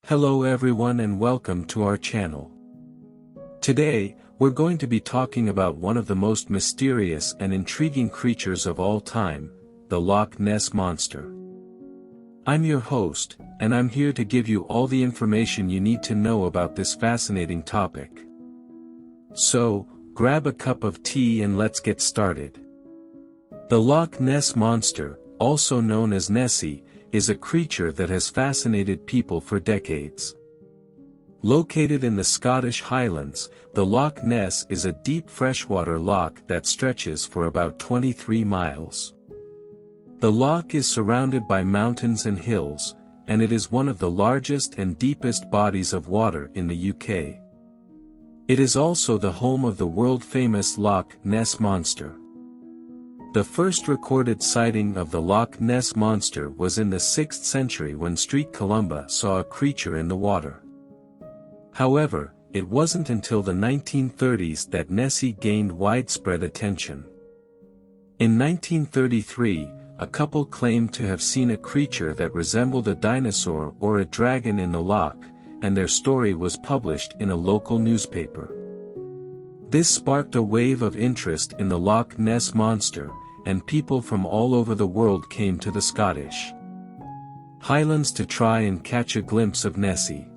Hello everyone and welcome to our channel. Today, we're going to be talking about one of the most mysterious and intriguing creatures of all time, the Loch Ness Monster. I'm your host, and I'm here to give you all the information you need to know about this fascinating topic. So, grab a cup of tea and let's get started. The Loch Ness Monster, also known as Nessie, is a creature that has fascinated people for decades. Located in the Scottish Highlands, the Loch Ness is a deep freshwater loch that stretches for about 23 miles. The loch is surrounded by mountains and hills, and it is one of the largest and deepest bodies of water in the UK. It is also the home of the world-famous Loch Ness Monster. The first recorded sighting of the Loch Ness Monster was in the 6th century when St. Columba saw a creature in the water. However, it wasn't until the 1930s that Nessie gained widespread attention. In 1933, a couple claimed to have seen a creature that resembled a dinosaur or a dragon in the loch, and their story was published in a local newspaper. This sparked a wave of interest in the Loch Ness Monster, and people from all over the world came to the Scottish Highlands to try and catch a glimpse of Nessie.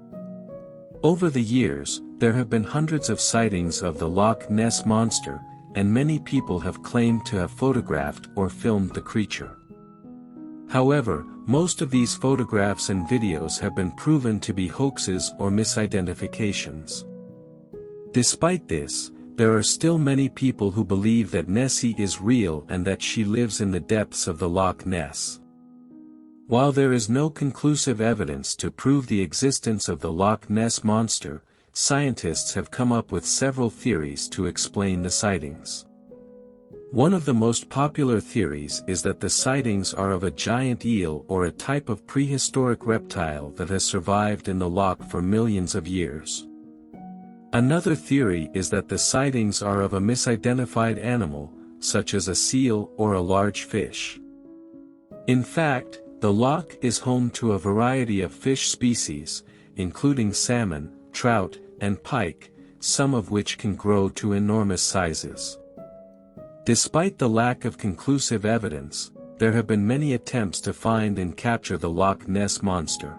Over the years, there have been hundreds of sightings of the Loch Ness Monster, and many people have claimed to have photographed or filmed the creature. However, most of these photographs and videos have been proven to be hoaxes or misidentifications. Despite this, there are still many people who believe that Nessie is real and that she lives in the depths of the Loch Ness. While there is no conclusive evidence to prove the existence of the Loch Ness Monster, scientists have come up with several theories to explain the sightings. One of the most popular theories is that the sightings are of a giant eel or a type of prehistoric reptile that has survived in the loch for millions of years. Another theory is that the sightings are of a misidentified animal, such as a seal or a large fish. In fact, the loch is home to a variety of fish species, including salmon, trout, and pike, some of which can grow to enormous sizes. Despite the lack of conclusive evidence, there have been many attempts to find and capture the Loch Ness Monster.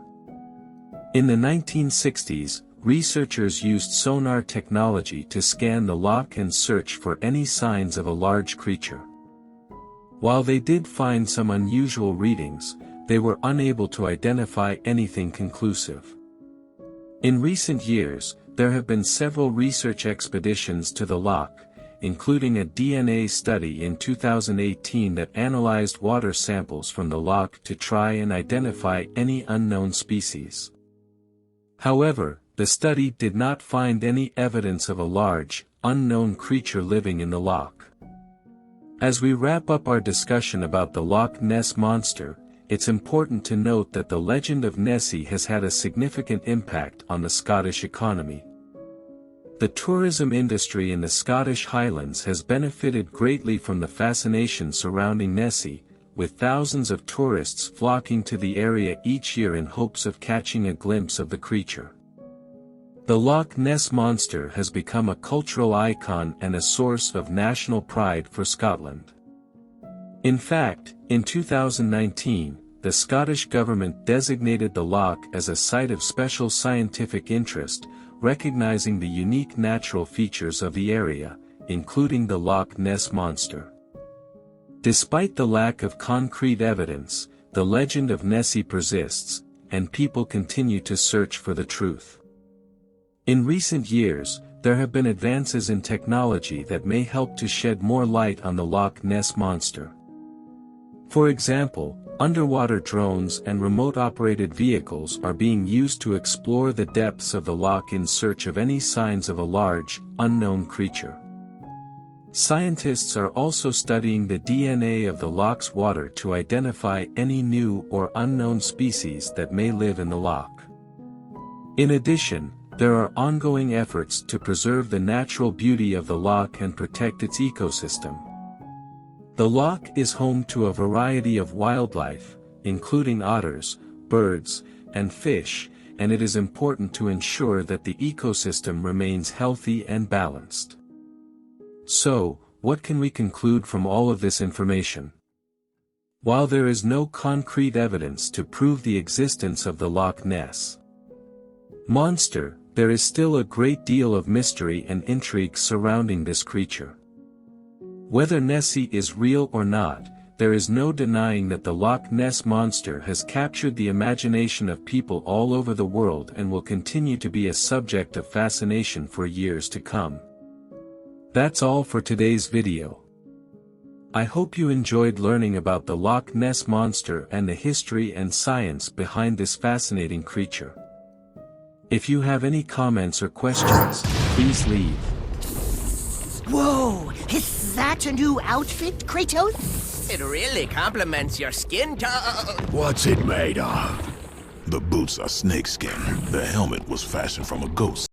In the 1960s, researchers used sonar technology to scan the loch and search for any signs of a large creature. While they did find some unusual readings, they were unable to identify anything conclusive. In recent years, there have been several research expeditions to the loch, including a DNA study in 2018 that analyzed water samples from the loch to try and identify any unknown species. However, the study did not find any evidence of a large, unknown creature living in the loch. As we wrap up our discussion about the Loch Ness Monster, it's important to note that the legend of Nessie has had a significant impact on the Scottish economy. The tourism industry in the Scottish Highlands has benefited greatly from the fascination surrounding Nessie, with thousands of tourists flocking to the area each year in hopes of catching a glimpse of the creature. The Loch Ness Monster has become a cultural icon and a source of national pride for Scotland. In fact, in 2019, the Scottish government designated the loch as a site of special scientific interest, recognizing the unique natural features of the area, including the Loch Ness Monster. Despite the lack of concrete evidence, the legend of Nessie persists, and people continue to search for the truth. In recent years, there have been advances in technology that may help to shed more light on the Loch Ness Monster. For example, underwater drones and remote-operated vehicles are being used to explore the depths of the loch in search of any signs of a large, unknown creature. Scientists are also studying the DNA of the loch's water to identify any new or unknown species that may live in the loch. In addition, there are ongoing efforts to preserve the natural beauty of the loch and protect its ecosystem. The loch is home to a variety of wildlife, including otters, birds, and fish, and it is important to ensure that the ecosystem remains healthy and balanced. So, what can we conclude from all of this information? While there is no concrete evidence to prove the existence of the Loch Ness Monster, there is still a great deal of mystery and intrigue surrounding this creature. Whether Nessie is real or not, there is no denying that the Loch Ness Monster has captured the imagination of people all over the world and will continue to be a subject of fascination for years to come. That's all for today's video. I hope you enjoyed learning about the Loch Ness Monster and the history and science behind this fascinating creature. If you have any comments or questions, please leave. Whoa! Is that a new outfit, Kratos? It really complements your skin tone. What's it made of? The boots are snakeskin. The helmet was fashioned from a ghost.